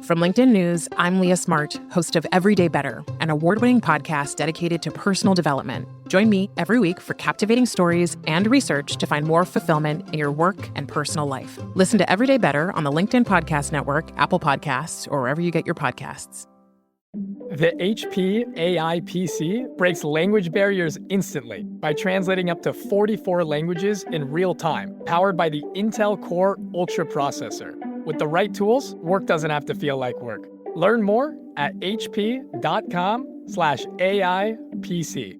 From LinkedIn News, I'm Leah Smart, host of Everyday Better, an award-winning podcast dedicated to personal development. Join me every week for captivating stories and research to find more fulfillment in your work and personal life. Listen to Everyday Better on the LinkedIn Podcast Network, Apple Podcasts, or wherever you get your podcasts. The HP AI PC breaks language barriers instantly by translating up to 44 languages in real time, powered by the Intel Core Ultra processor. With the right tools, work doesn't have to feel like work. Learn more at hp.com/AI PC.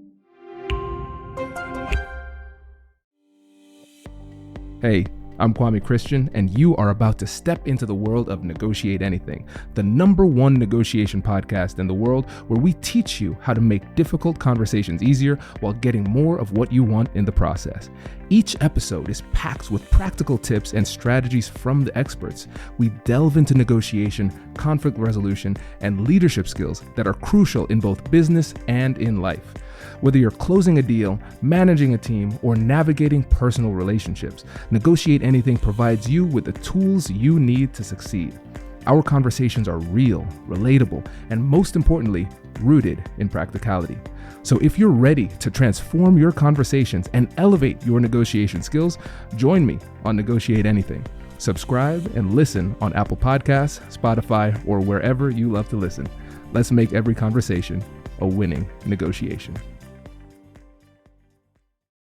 Hey, I'm Kwame Christian, and you are about to step into the world of Negotiate Anything, the #1 negotiation podcast in the world, where we teach you how to make difficult conversations easier while getting more of what you want in the process. Each episode is packed with practical tips and strategies from the experts. We delve into negotiation, conflict resolution, and leadership skills that are crucial in both business and in life. Whether you're closing a deal, managing a team, or navigating personal relationships, Negotiate Anything provides you with the tools you need to succeed. Our conversations are real, relatable, and most importantly, rooted in practicality. So if you're ready to transform your conversations and elevate your negotiation skills, join me on Negotiate Anything. Subscribe and listen on Apple Podcasts, Spotify, or wherever you love to listen. Let's make every conversation a winning negotiation.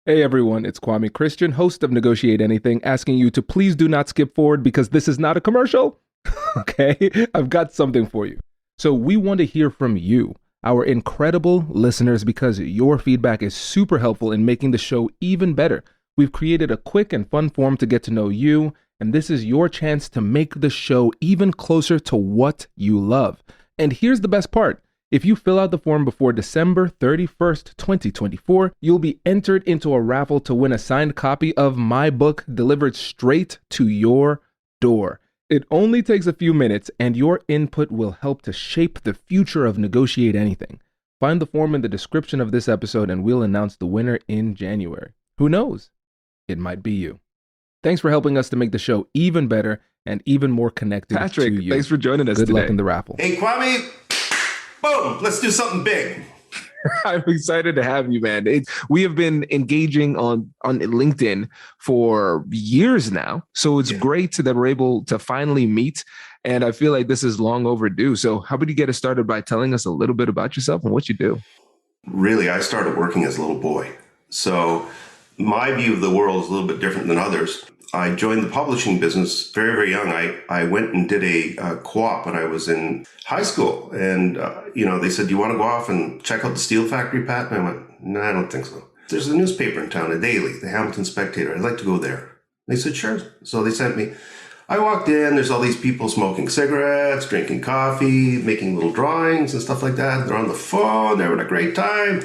Hey everyone, it's Kwame Christian, host of Negotiate Anything, asking you to please do not skip forward because this is not a commercial. Okay, I've got something for you. So we want to hear from you, our incredible listeners, because your feedback is super helpful in making the show even better. We've created a quick and fun form to get to know you, and this is your chance to make the show even closer to what you love. And here's the best part. If you fill out the form before December 31st, 2024, you'll be entered into a raffle to win a signed copy of my book delivered straight to your door. It only takes a few minutes, and your input will help to shape the future of Negotiate Anything. Find the form in the description of this episode, and we'll announce the winner in January. Who knows? It might be you. Thanks for helping us to make the show even better and even more connected Patrick, to you. thanks for joining us today. Good luck in the raffle. Hey, Kwame, boom, let's do something big. I'm excited to have you, man. We have been engaging on LinkedIn for years now. So it's great that we're able to finally meet. And I feel like this is long overdue. So how about you get us started by telling us a little bit about yourself and what you do? Really, I started working as a little boy. So my view of the world is a little bit different than others. I joined the publishing business very, very young. I went and did a co-op when I was in high school. And, they said, do you want to go off and check out the steel factory, Pat? And I went, no, I don't think so. There's a newspaper in town, a daily, the Hamilton Spectator. I'd like to go there. They said, sure. So they sent me. I walked in. There's all these people smoking cigarettes, drinking coffee, making little drawings and stuff like that. They're on the phone. They're having a great time.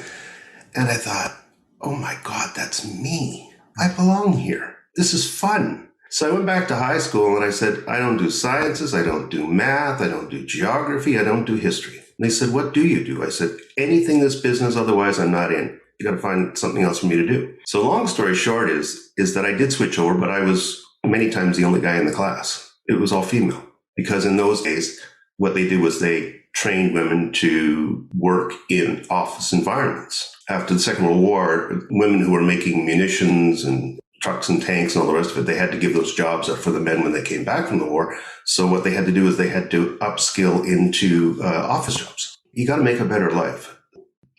And I thought, oh, my God, that's me. I belong here. This is fun. So I went back to high school and I said, I don't do sciences, I don't do math, I don't do geography, I don't do history. And they said, what do you do? I said, anything this business, otherwise I'm not in. You got to find something else for me to do. So long story short is that I did switch over, but I was many times the only guy in the class. It was all female. Because in those days, what they did was they trained women to work in office environments. After the Second World War, women who were making munitions and trucks and tanks and all the rest of it, they had to give those jobs up for the men when they came back from the war. So what they had to do is they had to upskill into office jobs. You got to make a better life.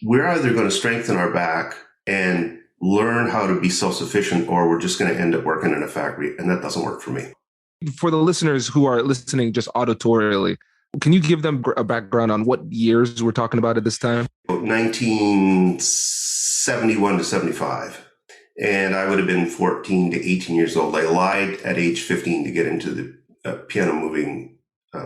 We're either going to strengthen our back and learn how to be self-sufficient, or we're just going to end up working in a factory, and that doesn't work for me. For the listeners who are listening just auditorially, can you give them a background on what years we're talking about at this time? 1971 to 75. And I would have been 14 to 18 years old. I lied at age 15 to get into the piano moving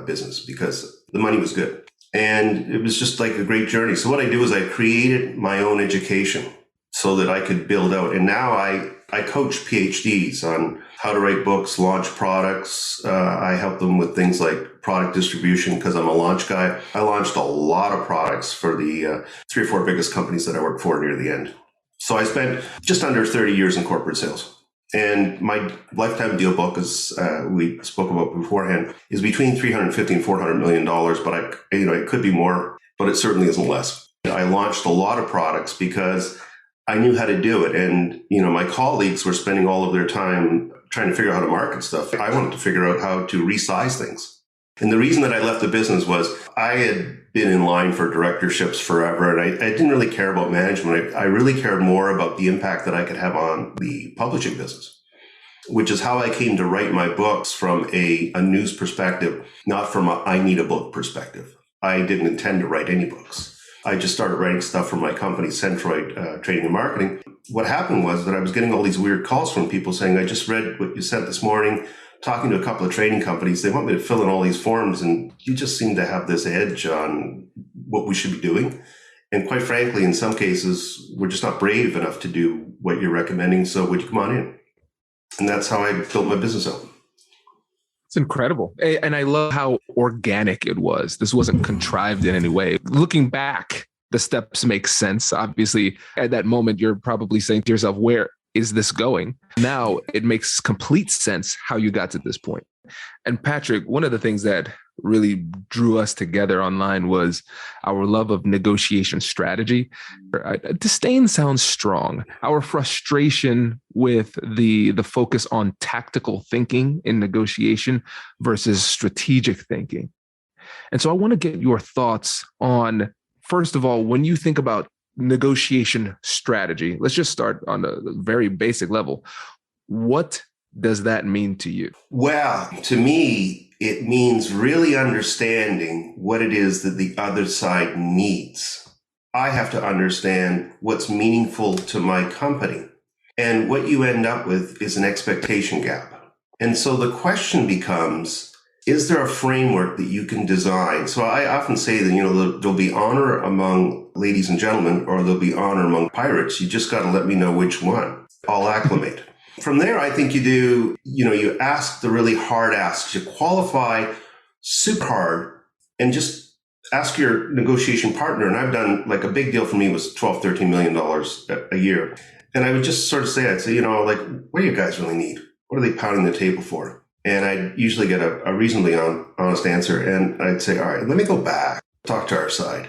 business because the money was good. And it was just like a great journey. So what I do is I created my own education so that I could build out. And now I coach PhDs on how to write books, launch products. I help them with things like product distribution because I'm a launch guy. I launched a lot of products for the 3 or 4 biggest companies that I worked for near the end. So I spent just under 30 years in corporate sales. And my lifetime deal book, as we spoke about beforehand, is between $350 and $400 million. But it could be more, but it certainly isn't less. I launched a lot of products because I knew how to do it. And, my colleagues were spending all of their time trying to figure out how to market stuff. I wanted to figure out how to resize things. And the reason that I left the business was I had been in line for directorships forever, and I didn't really care about management. I really cared more about the impact that I could have on the publishing business, which is how I came to write my books from a news perspective, not from a I need a book perspective. I didn't intend to write any books. I just started writing stuff for my company, Centroid Trading and Marketing. What happened was that I was getting all these weird calls from people saying, I just read what you sent this morning, talking to a couple of trading companies. They want me to fill in all these forms, and you just seem to have this edge on what we should be doing. And quite frankly, in some cases, we're just not brave enough to do what you're recommending. So would you come on in? And that's how I built my business out. It's incredible. And I love how organic it was. This wasn't contrived in any way. Looking back, the steps make sense. Obviously, at that moment, you're probably saying to yourself, where is this going? Now it makes complete sense how you got to this point. And Patrick, one of the things that really drew us together online was our love of negotiation strategy. Disdain sounds strong. Our frustration with the focus on tactical thinking in negotiation versus strategic thinking. And so I want to get your thoughts on, first of all, when you think about negotiation strategy, let's just start on a very basic level. What does that mean to you? Well, to me, it means really understanding what it is that the other side needs. I have to understand what's meaningful to my company. And what you end up with is an expectation gap. And so the question becomes, is there a framework that you can design? So I often say that, there'll be honor among ladies and gentlemen, or there'll be honor among pirates. You just got to let me know which one. I'll acclimate. From there, I think you do, you ask the really hard asks. You qualify super hard and just ask your negotiation partner. And I've done, like, a big deal for me was $12, $13 million a year. And I would just sort of say, what do you guys really need? What are they pounding the table for? And I'd usually get a reasonably honest answer. And I'd say, all right, let me go back, talk to our side.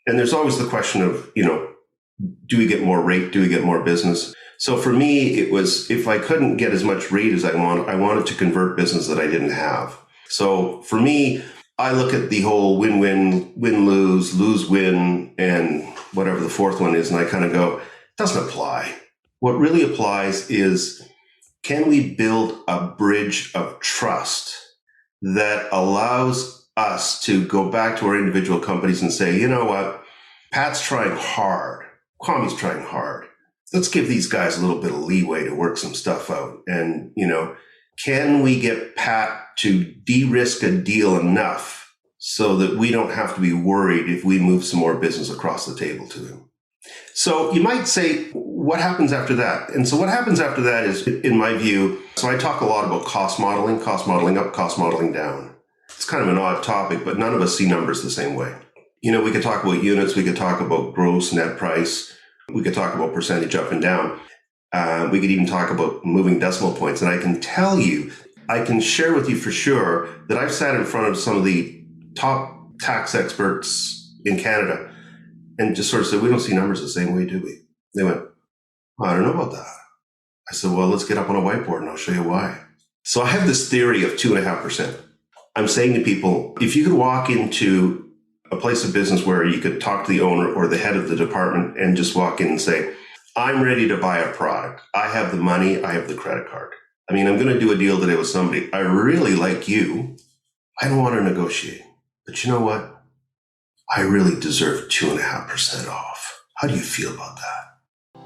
And there's always the question of, do we get more rate? Do we get more business? So for me, it was, if I couldn't get as much rate as I wanted to convert business that I didn't have. So for me, I look at the whole win-win, win-lose, lose-win, and whatever the fourth one is, and I kind of go, it doesn't apply. What really applies is, can we build a bridge of trust that allows us to go back to our individual companies and say, you know what, Pat's trying hard, Kwame's trying hard. Let's give these guys a little bit of leeway to work some stuff out. And, can we get Pat to de-risk a deal enough so that we don't have to be worried if we move some more business across the table to him? So you might say, what happens after that? And so what happens after that is, in my view, so I talk a lot about cost modeling up, cost modeling down. It's kind of an odd topic, but none of us see numbers the same way. We could talk about units, we could talk about gross net price, we could talk about percentage up and down. We could even talk about moving decimal points. And I can tell you, I can share with you for sure that I've sat in front of some of the top tax experts in Canada and just sort of said, we don't see numbers the same way, do we? They went, I don't know about that. I said, well, let's get up on a whiteboard and I'll show you why. So I have this theory of 2.5%. I'm saying to people, if you could walk into a place of business where you could talk to the owner or the head of the department and just walk in and say, I'm ready to buy a product. I have the money. I have the credit card. I'm going to do a deal today with somebody. I really like you. I don't want to negotiate. But you know what? I really deserve 2.5% off. How do you feel about that?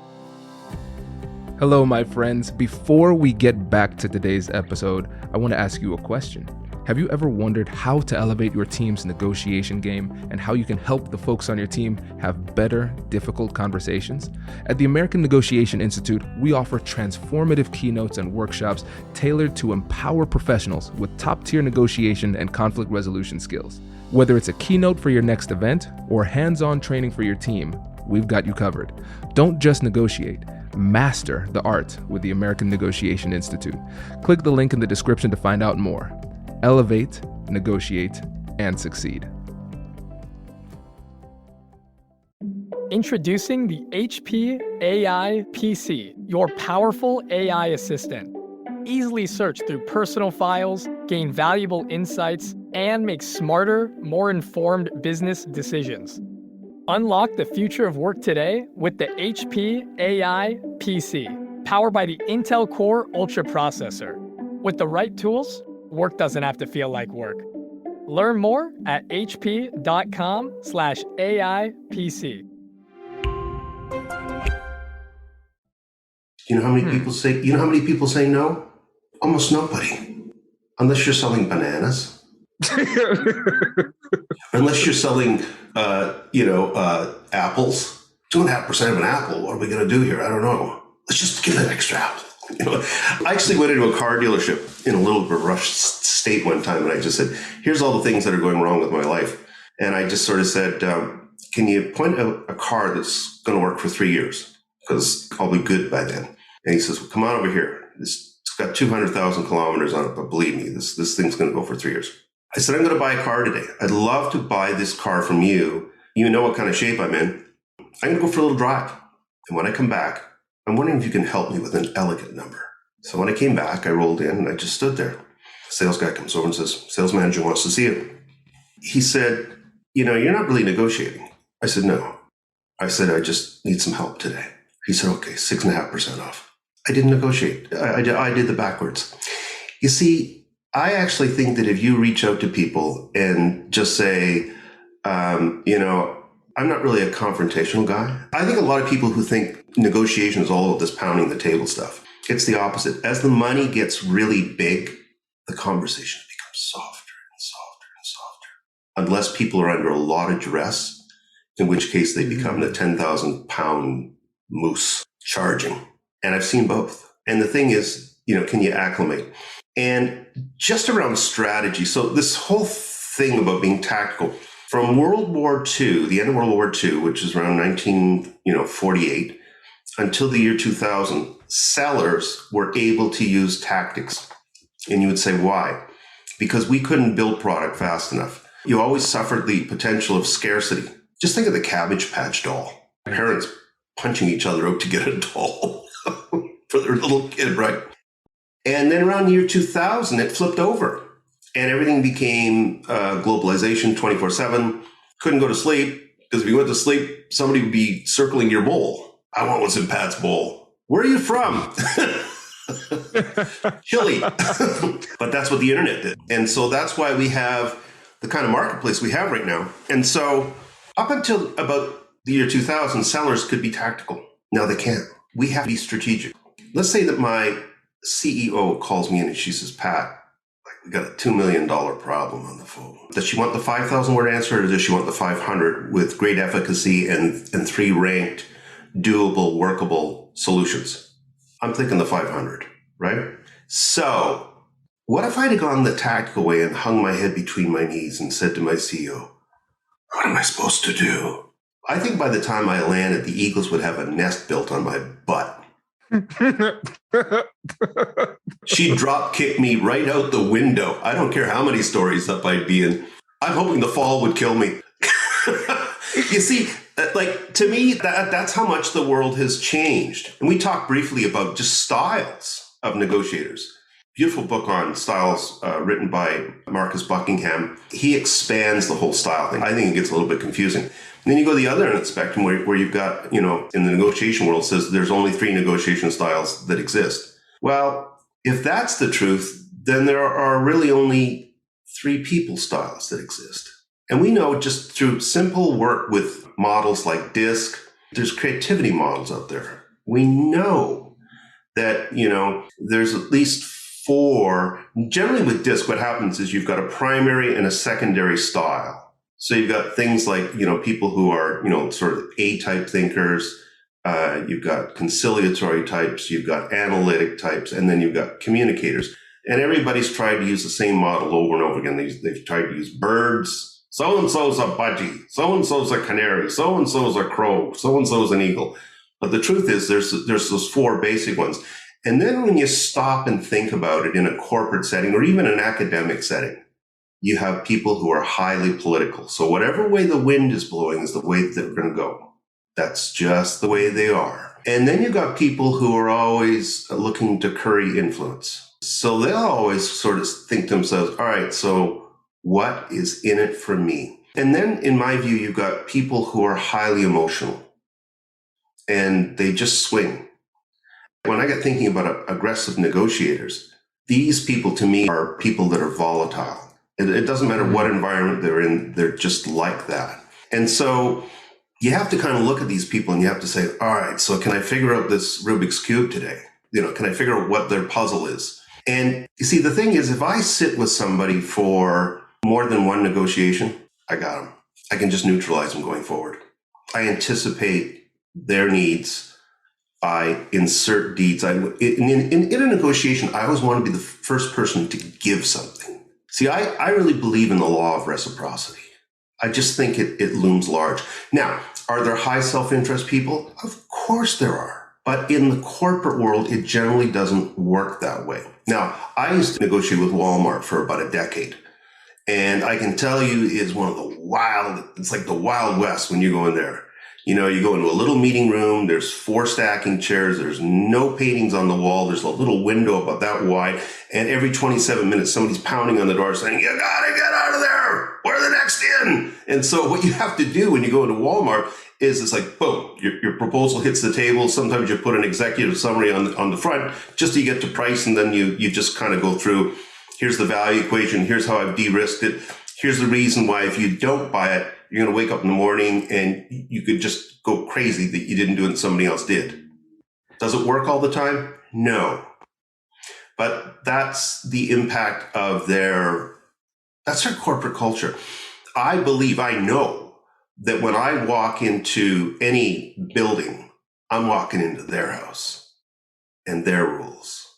Hello, my friends. Before we get back to today's episode, I want to ask you a question. Have you ever wondered how to elevate your team's negotiation game and how you can help the folks on your team have better, difficult conversations? At the American Negotiation Institute, we offer transformative keynotes and workshops tailored to empower professionals with top-tier negotiation and conflict resolution skills. Whether it's a keynote for your next event or hands-on training for your team, we've got you covered. Don't just negotiate. Master the art with the American Negotiation Institute. Click the link in the description to find out more. Elevate, negotiate, and succeed. Introducing the HP AI PC, your powerful AI assistant. Easily search through personal files, gain valuable insights, and make smarter, more informed business decisions. Unlock the future of work today with the HP AI PC, powered by the Intel Core Ultra processor. With the right tools, work doesn't have to feel like work. Learn more at hp.com/AIPC. You know how many people say? You know how many people say no? Almost nobody, unless you're selling bananas. Unless you're selling, apples. 2.5% of an apple. What are we going to do here? I don't know. Let's just give an extra apple. I actually went into a car dealership in a little bit of a rushed state one time, and I just said, "Here's all the things that are going wrong with my life." And I just sort of said, "Can you point out a car that's going to work for 3 years? Because I'll be good by then." And he says, "Well, come on over here. It's got 200,000 kilometers on it, but believe me, this thing's going to go for 3 years." I said, "I'm going to buy a car today. I'd love to buy this car from you. You know what kind of shape I'm in. I'm going to go for a little drive. And when I come back, I'm wondering if you can help me with an elegant number." So when I came back, I rolled in and I just stood there. The sales guy comes over and says, "Sales manager wants to see you." He said, "You're not really negotiating." I said, "No." I said, "I just need some help today." He said, "Okay, 6.5% off." I didn't negotiate. I did the backwards. You see, I actually think that if you reach out to people and just say, I'm not really a confrontational guy. I think a lot of people who think negotiation is all about this pounding the table stuff. It's the opposite. As the money gets really big, the conversation becomes softer and softer and softer. Unless people are under a lot of duress, in which case they become the 10,000-pound moose charging. And I've seen both. And the thing is, can you acclimate? And just around strategy. So this whole thing about being tactical, from World War II, the end of World War II, which is around 1948, until the year 2000, sellers were able to use tactics. And you would say, why? Because we couldn't build product fast enough. You always suffered the potential of scarcity. Just think of the Cabbage Patch doll. Parents punching each other out to get a doll for their little kid, right? And then around the year 2000, it flipped over and everything became globalization 24/7. Couldn't go to sleep because if you went to sleep, somebody would be circling your bowl. I want what's in Pat's bowl. Where are you from? Chile. But that's what the internet did. And so that's why we have the kind of marketplace we have right now. And so up until about the year 2000, sellers could be tactical. Now they can't. We have to be strategic. Let's say that my CEO calls me in and she says, "Pat, we got a $2 million problem on the phone." Does she want the 5,000 word answer, or does she want the 500 with great efficacy and 3 ranked, doable, workable solutions? I'm thinking the 500, right? So what if I'd have gone the tactical way and hung my head between my knees and said to my CEO, "What am I supposed to do?" I think by the time I landed, the Eagles would have a nest built on my butt. She'd drop kick me right out the window. I don't care how many stories up I'd be in. I'm hoping the fall would kill me. You see, to me, that's how much the world has changed. And we talked briefly about just styles of negotiators. Beautiful book on styles written by Marcus Buckingham. He expands the whole style thing. I think it gets a little bit confusing. And then you go the other end of the spectrum where you've got, in the negotiation world, says there's only 3 negotiation styles that exist. Well, if that's the truth, then there are really only 3 people styles that exist. And we know just through simple work with models like DISC, there's creativity models out there. We know that, there's at least 4. Generally with DISC, what happens is you've got a primary and a secondary style. So you've got things like, people who are, sort of A-type thinkers. You've got conciliatory types. You've got analytic types. And then you've got communicators. And everybody's tried to use the same model over and over again. They've tried to use birds. So-and-so's a budgie. So-and-so's a canary. So-and-so's a crow. So-and-so's an eagle. But the truth is there's those four basic ones. And then when you stop and think about it in a corporate setting or even an academic setting, you have people who are highly political. So whatever way the wind is blowing is the way that they're going to go. That's just the way they are. And then you've got people who are always looking to curry influence. So they'll always sort of think to themselves, all right, so what is in it for me? And then in my view, you've got people who are highly emotional and they just swing. When I get thinking about aggressive negotiators, these people to me are people that are volatile. It doesn't matter what environment they're in, they're just like that. And so you have to kind of look at these people and you have to say, all right, so can I figure out this Rubik's Cube today? Can I figure out what their puzzle is? And you see, the thing is, if I sit with somebody for more than one negotiation, I got them. I can just neutralize them going forward. I anticipate their needs. I insert deeds. In a negotiation, I always want to be the first person to give something. See, I really believe in the law of reciprocity. I just think it looms large. Now, are there high self-interest people? Of course there are. But in the corporate world, it generally doesn't work that way. Now, I used to negotiate with Walmart for about a decade. And I can tell you it's it's like the Wild West when you go in there. You go into a little meeting room, there's 4 stacking chairs, there's no paintings on the wall, there's a little window about that wide, and every 27 minutes somebody's pounding on the door saying, you gotta get out of there, we're the next in. And so what you have to do when you go into Walmart is it's like, boom, your proposal hits the table. Sometimes you put an executive summary on the front just so you get to price, and then you just kind of go through, here's the value equation, here's how I've de-risked it, here's the reason why if you don't buy it, you're going to wake up in the morning and you could just go crazy that you didn't do it and somebody else did. Does it work all the time? No. But that's the impact of that's their corporate culture. I know that when I walk into any building, I'm walking into their house and their rules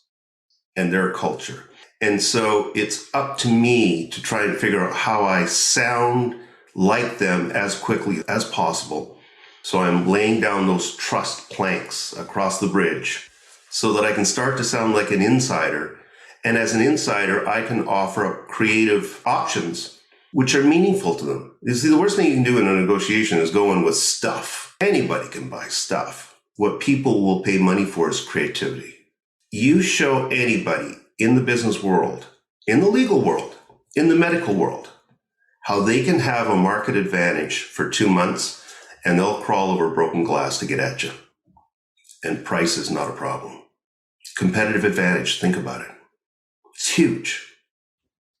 and their culture. And so it's up to me to try and figure out how I sound like them as quickly as possible. So I'm laying down those trust planks across the bridge so that I can start to sound like an insider. And as an insider, I can offer up creative options which are meaningful to them. You see, the worst thing you can do in a negotiation is go in with stuff. Anybody can buy stuff. What people will pay money for is creativity. You show anybody in the business world, in the legal world, in the medical world, how they can have a market advantage for 2 months and they'll crawl over broken glass to get at you. And price is not a problem. Competitive advantage, think about it. It's huge.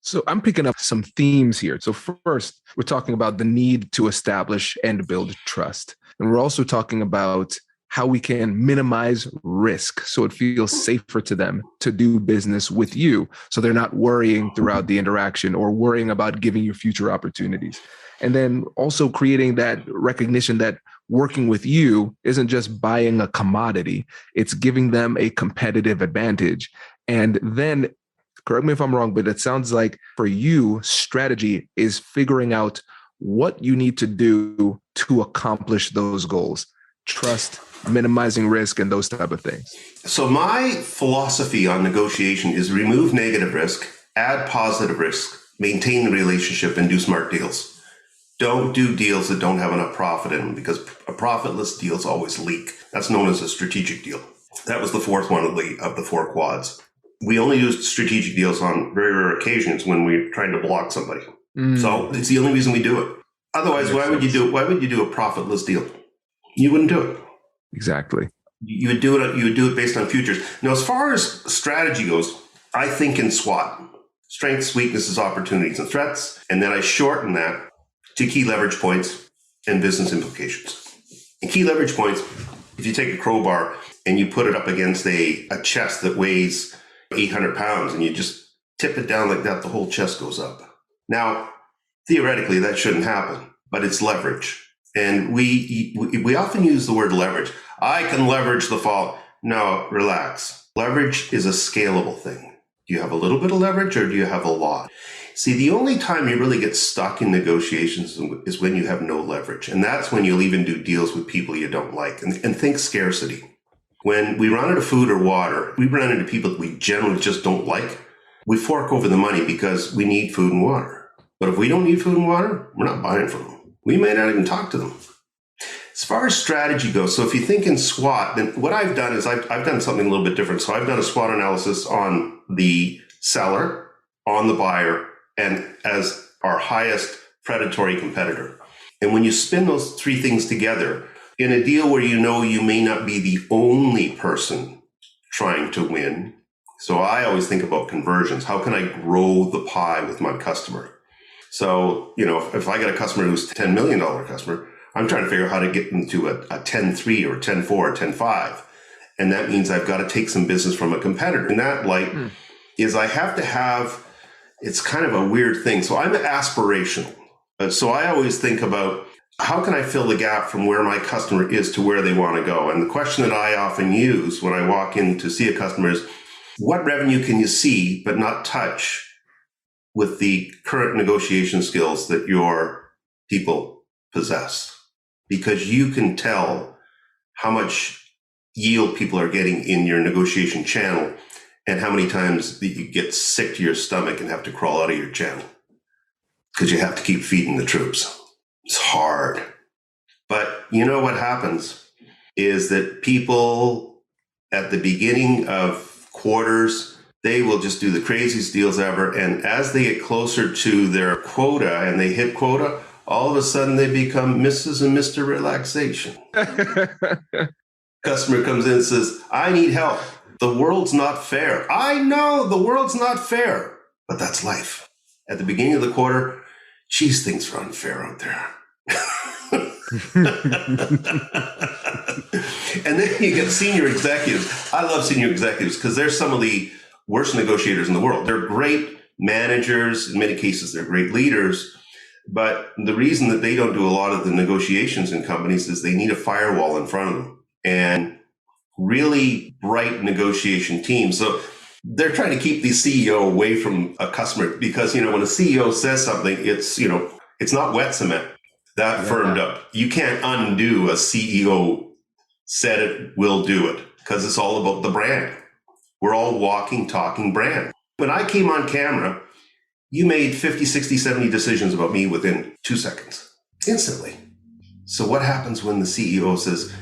So I'm picking up some themes here. So first, we're talking about the need to establish and build trust. And we're also talking about how we can minimize risk so it feels safer to them to do business with you. So they're not worrying throughout the interaction or worrying about giving you future opportunities. And then also creating that recognition that working with you isn't just buying a commodity, it's giving them a competitive advantage. And then, correct me if I'm wrong, but it sounds like for you, strategy is figuring out what you need to do to accomplish those goals. Trust, minimizing risk, and those type of things. So my philosophy on negotiation is remove negative risk, add positive risk, maintain the relationship, and do smart deals. Don't do deals that don't have enough profit in them, because profitless deals always leak. That's known as a strategic deal. That was the fourth one of the 4 quads. We only use strategic deals on very rare occasions when we're trying to block somebody. So it's the only reason we do it. Otherwise, why would you do a profitless deal? You wouldn't do it. Exactly. You would do it based on futures. Now, as far as strategy goes, I think in SWOT: strengths, weaknesses, opportunities, and threats. And then I shorten that to key leverage points and business implications. And key leverage points, if you take a crowbar and you put it up against a chest that weighs 800 pounds and you just tip it down like that, the whole chest goes up. Now, theoretically, that shouldn't happen, but it's leverage. And we often use the word leverage. I can leverage the fall. No, relax. Leverage is a scalable thing. Do you have a little bit of leverage or do you have a lot? See, the only time you really get stuck in negotiations is when you have no leverage. And that's when you'll even do deals with people you don't like. And think scarcity. When we run out of food or water, we run into people that we generally just don't like. We fork over the money because we need food and water. But if we don't need food and water, we're not buying from them. We may not even talk to them. As far as strategy goes, so if you think in SWOT, then what I've done is I've done something a little bit different. So I've done a SWOT analysis on the seller, on the buyer, and as our highest predatory competitor. And when you spin those three things together, in a deal where you know you may not be the only person trying to win, so I always think about conversions. How can I grow the pie with my customer? So, if I got a customer who's a $10 million customer, I'm trying to figure out how to get them to a 10.3 or 10.4 or 10.5. And that means I've got to take some business from a competitor. And that is I have to have, it's kind of a weird thing. So I'm aspirational. So I always think about how can I fill the gap from where my customer is to where they want to go? And the question that I often use when I walk in to see a customer is, what revenue can you see but not touch with the current negotiation skills that your people possess? Because you can tell how much yield people are getting in your negotiation channel and how many times that you get sick to your stomach and have to crawl out of your channel because you have to keep feeding the troops. It's hard. But you know what happens is that people at the beginning of quarters, they will just do the craziest deals ever. And as they get closer to their quota and they hit quota, all of a sudden they become Mrs. and Mr. Relaxation. Customer comes in and says, I need help. The world's not fair. I know the world's not fair, but that's life. At the beginning of the quarter, geez, things are unfair out there. And then you get senior executives. I love senior executives because they're some of the worst negotiators in the world. They're great managers. In many cases, they're great leaders. But the reason that they don't do a lot of the negotiations in companies is they need a firewall in front of them and really bright negotiation teams. So they're trying to keep the CEO away from a customer because, when a CEO says something, it's not wet cement that firmed up. You can't undo a CEO said it, will do it because it's all about the brand. We're all walking, talking brand. When I came on camera, you made 50, 60, 70 decisions about me within 2 seconds, instantly. So what happens when the CEO says,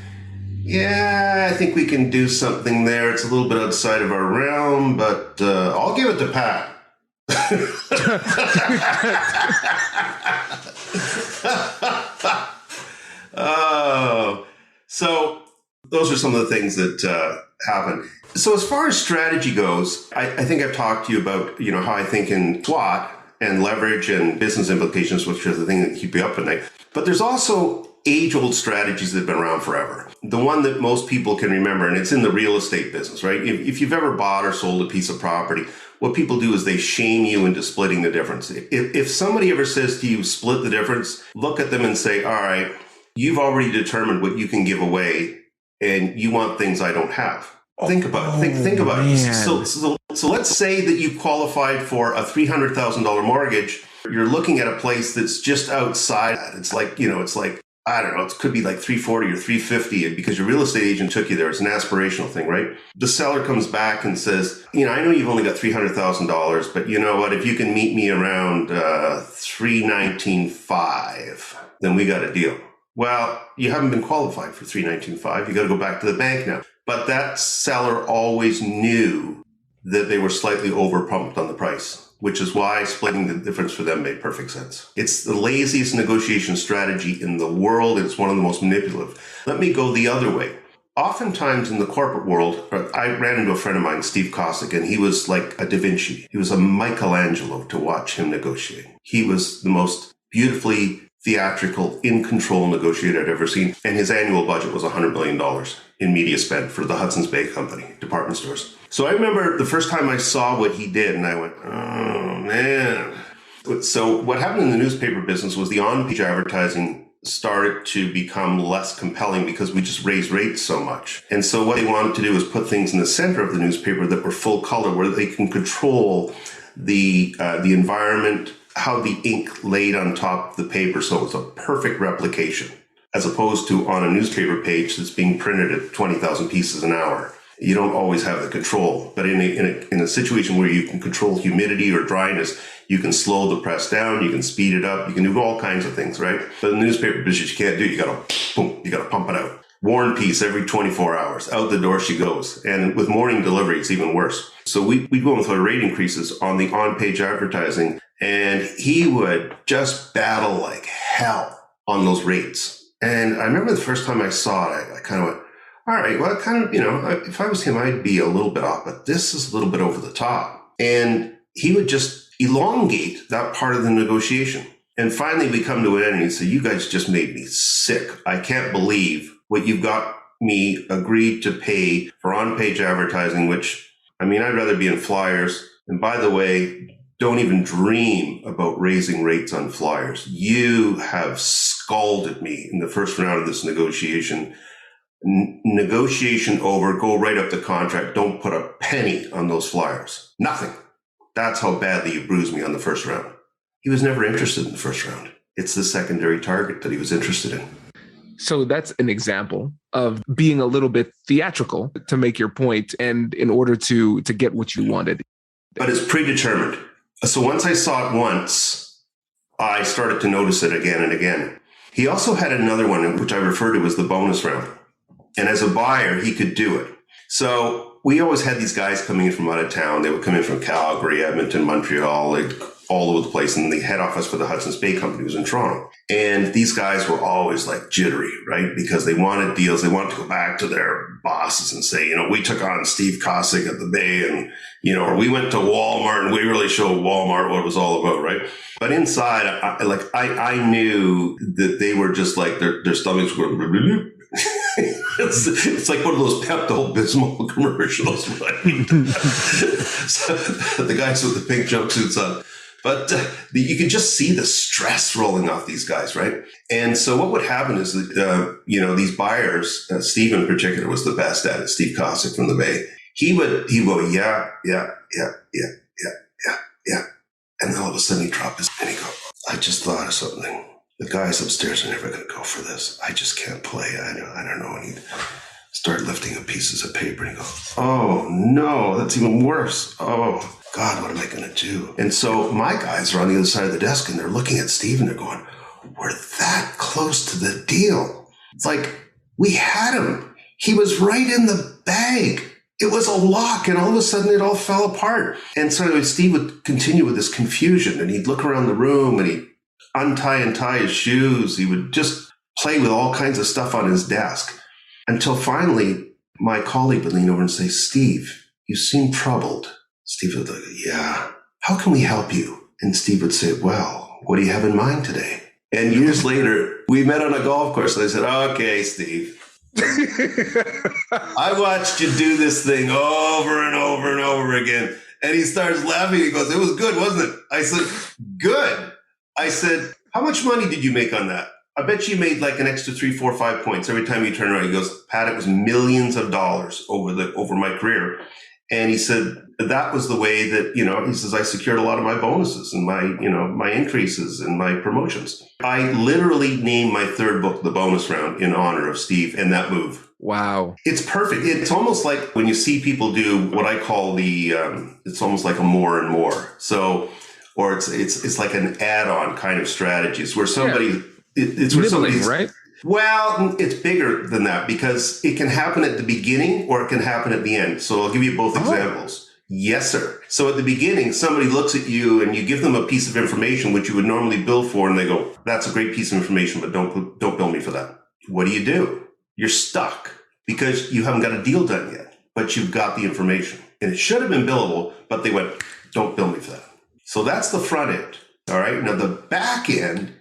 yeah, I think we can do something there. It's a little bit outside of our realm, but I'll give it to Pat. Oh, so those are some of the things that happen. So as far as strategy goes, I think I've talked to you about, how I think in SWOT and leverage and business implications, which are the thing that keep you up at night. But there's also age-old strategies that have been around forever. The one that most people can remember, and it's in the real estate business, right? If you've ever bought or sold a piece of property, what people do is they shame you into splitting the difference. If somebody ever says to you, split the difference, look at them and say, all right, you've already determined what you can give away and you want things I don't have. Think about it. Think about it. So let's say that you qualified for a $300,000 mortgage. You're looking at a place that's just outside. It's like, I don't know, it could be like 340 or 350 because your real estate agent took you there. It's an aspirational thing, right? The seller comes back and says, I know you've only got $300,000, but you know what? If you can meet me around 319.5, then we got a deal. Well, you haven't been qualified for 319.5. You got to go back to the bank now. But that seller always knew that they were slightly overpumped on the price, which is why splitting the difference for them made perfect sense. It's the laziest negotiation strategy in the world. It's one of the most manipulative. Let me go the other way. Oftentimes in the corporate world, I ran into a friend of mine, Steve Kosick, and he was like a Da Vinci. He was a Michelangelo to watch him negotiate. He was the most beautifully theatrical, in-control negotiator I'd ever seen. And his annual budget was $100 million in media spend for the Hudson's Bay Company, department stores. So I remember the first time I saw what he did, and I went, oh, man. So what happened in the newspaper business was the on-page advertising started to become less compelling because we just raised rates so much. And so what they wanted to do was put things in the center of the newspaper that were full color where they can control the environment, how the ink laid on top of the paper. So it's a perfect replication, as opposed to on a newspaper page that's being printed at 20,000 pieces an hour. You don't always have the control, but in a situation where you can control humidity or dryness, you can slow the press down, you can speed it up, you can do all kinds of things, right? But in the newspaper business, you can't do it. You gotta pump it out. War and Peace every 24 hours. Out the door she goes. And with morning delivery, it's even worse. So we go with our rate increases on the on-page advertising, and he would just battle like hell on those rates. And I remember the first time I saw it, I kind of went, all right, well, kind of, if I was him, I'd be a little bit off, but this is a little bit over the top. And he would just elongate that part of the negotiation. And finally, we come to an end and he said, you guys just made me sick. I can't believe what you've got me agreed to pay for on-page advertising, which, I'd rather be in flyers. And by the way, don't even dream about raising rates on flyers. You have scalded me in the first round of this negotiation. Negotiation over, go right up the contract. Don't put a penny on those flyers. Nothing. That's how badly you bruised me on the first round. He was never interested in the first round. It's the secondary target that he was interested in. So that's an example of being a little bit theatrical to make your point and in order to get what you wanted. But it's predetermined. So once I saw it once, I started to notice it again and again. He also had another one, which I refer to as the bonus round. And as a buyer, he could do it. So we always had these guys coming in from out of town. They would come in from Calgary, Edmonton, Montreal, all over the place. And the head office for the Hudson's Bay Company was in Toronto. And these guys were always like jittery, right? Because they wanted deals. They wanted to go back to their bosses and say, we took on Steve Kosick at the Bay and, or we went to Walmart and we really showed Walmart what it was all about, right? But inside, I knew that they were just like their stomachs were... It's like one of those Pepto-Bismol commercials, right? So, the guys with the pink jumpsuits on. But you can just see the stress rolling off these guys, right? And so what would happen is that, these buyers, Steve in particular was the best at it, Steve Kosick from the Bay. He would go, yeah. And then all of a sudden he'd drop his pen and he'd go, I just thought of something. The guys upstairs are never going to go for this. I just can't play. I don't know. And he'd start lifting up pieces of paper and go, oh, no, that's even worse. Oh, God, what am I going to do? And so my guys are on the other side of the desk and they're looking at Steve and they're going, we're that close to the deal. It's like, we had him. He was right in the bag. It was a lock, and all of a sudden it all fell apart. And so Steve would continue with this confusion, and he'd look around the room and he'd untie and tie his shoes. He would just play with all kinds of stuff on his desk until finally my colleague would lean over and say, Steve, you seem troubled. Steve would go, yeah. How can we help you? And Steve would say, well, what do you have in mind today? And years later, we met on a golf course. And I said, okay, Steve, I watched you do this thing over and over and over again. And he starts laughing. He goes, it was good, wasn't it? I said, good. I said, how much money did you make on that? I bet you made like an extra 3, 4, 5 points every time you turn around. He goes, Pat, it was millions of dollars over my career. And he said, that was the way that, he says, I secured a lot of my bonuses and my increases and my promotions. I literally named my third book, The Bonus Round, in honor of Steve and that move. Wow. It's perfect. It's almost like when you see people do what I call it's almost like a more and more. So, or it's like an add-on kind of strategy. It's where somebody, it's where somebody's, right? Well, it's bigger than that because it can happen at the beginning or it can happen at the end. So I'll give you both examples. Yes, sir. So at the beginning, somebody looks at you and you give them a piece of information, which you would normally bill for. And they go, that's a great piece of information, but don't bill me for that. What do? You're stuck because you haven't got a deal done yet, but you've got the information and it should have been billable, but they went, don't bill me for that. So that's the front end. All right. Now the back end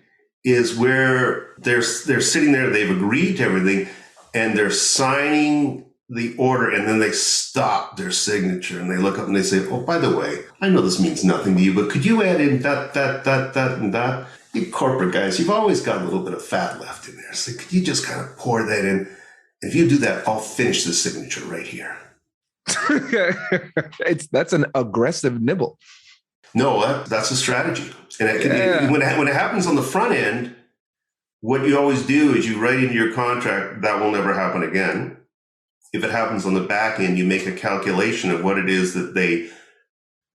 is where they're sitting there, they've agreed to everything, and they're signing the order, and then they stop their signature, and they look up and they say, oh, by the way, I know this means nothing to you, but could you add in that, and that? You corporate guys, you've always got a little bit of fat left in there, so could you just kind of pour that in? If you do that, I'll finish the signature right here. That's an aggressive nibble. No, that's a strategy. And when it happens on the front end, what you always do is you write into your contract, that will never happen again. If it happens on the back end, you make a calculation of what it is that they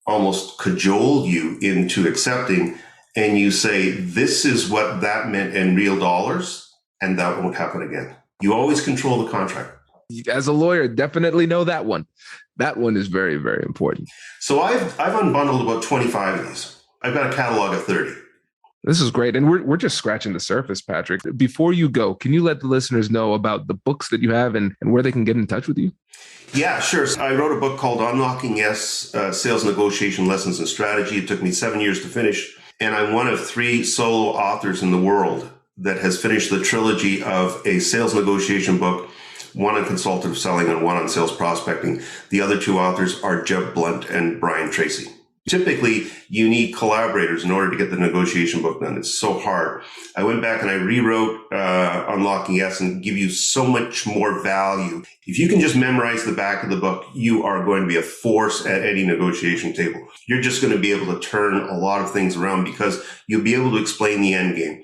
almost cajole you into accepting. And you say, this is what that meant in real dollars, and that won't happen again. You always control the contract. As a lawyer, definitely know that one. That one is very, very important. So I've unbundled about 25 of these. I've got a catalog of 30. This is great. And we're just scratching the surface, Patrick. Before you go, can you let the listeners know about the books that you have and where they can get in touch with you? Yeah, sure. So I wrote a book called Unlocking Yes, Sales Negotiation Lessons and Strategy. It took me 7 years to finish. And I'm one of 3 solo authors in the world that has finished the trilogy of a sales negotiation book, one on consultative selling and one on sales prospecting. The other 2 authors are Jeb Blunt and Brian Tracy. Typically, you need collaborators in order to get the negotiation book done. It's so hard. I went back and I rewrote Unlocking Yes and give you so much more value. If you can just memorize the back of the book, you are going to be a force at any negotiation table. You're just going to be able to turn a lot of things around because you'll be able to explain the end game.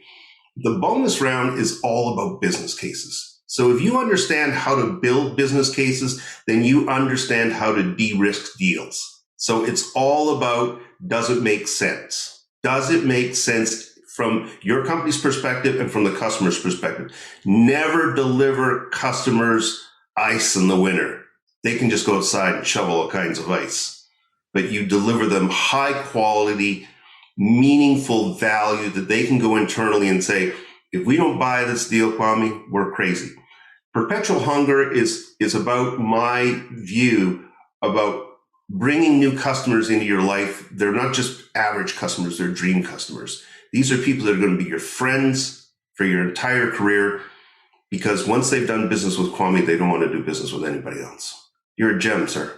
The bonus round is all about business cases. So if you understand how to build business cases, then you understand how to de-risk deals. So it's all about, does it make sense? Does it make sense from your company's perspective and from the customer's perspective? Never deliver customers ice in the winter. They can just go outside and shovel all kinds of ice. But you deliver them high quality, meaningful value that they can go internally and say, if we don't buy this deal, Kwame, we're crazy. Perpetual hunger is about my view about bringing new customers into your life. They're not just average customers, they're dream customers. These are people that are going to be your friends for your entire career, because once they've done business with Kwame, they don't want to do business with anybody else. You're a gem, sir.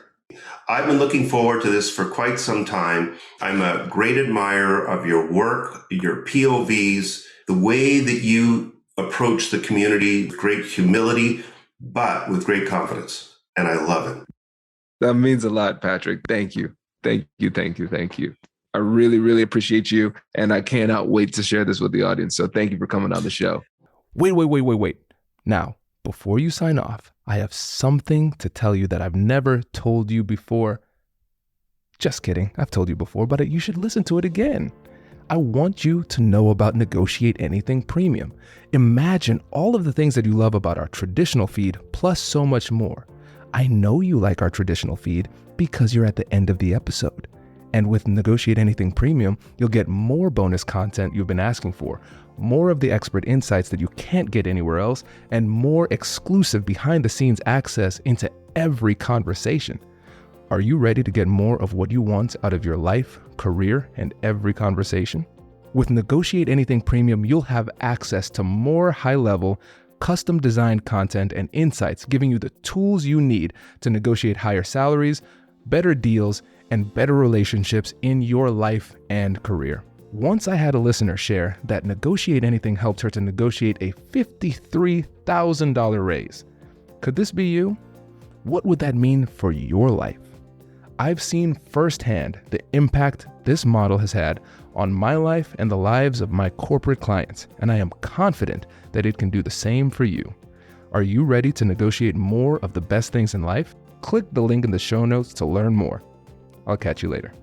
I've been looking forward to this for quite some time. I'm a great admirer of your work, your POVs, the way that you approach the community with great humility, but with great confidence. And I love it. That means a lot, Patrick. Thank you. Thank you. Thank you. Thank you. I really, really appreciate you. And I cannot wait to share this with the audience. So thank you for coming on the show. Wait. Now, before you sign off, I have something to tell you that I've never told you before. Just kidding. I've told you before, but you should listen to it again. I want you to know about Negotiate Anything Premium. Imagine all of the things that you love about our traditional feed, plus so much more. I know you like our traditional feed because you're at the end of the episode. And with Negotiate Anything Premium, you'll get more bonus content you've been asking for, more of the expert insights that you can't get anywhere else, and more exclusive behind-the-scenes access into every conversation. Are you ready to get more of what you want out of your life, career, and every conversation? With Negotiate Anything Premium, you'll have access to more high-level, custom-designed content and insights, giving you the tools you need to negotiate higher salaries, better deals, and better relationships in your life and career. Once I had a listener share that Negotiate Anything helped her to negotiate a $53,000 raise. Could this be you? What would that mean for your life? I've seen firsthand the impact this model has had on my life and the lives of my corporate clients, and I am confident that it can do the same for you. Are you ready to negotiate more of the best things in life? Click the link in the show notes to learn more. I'll catch you later.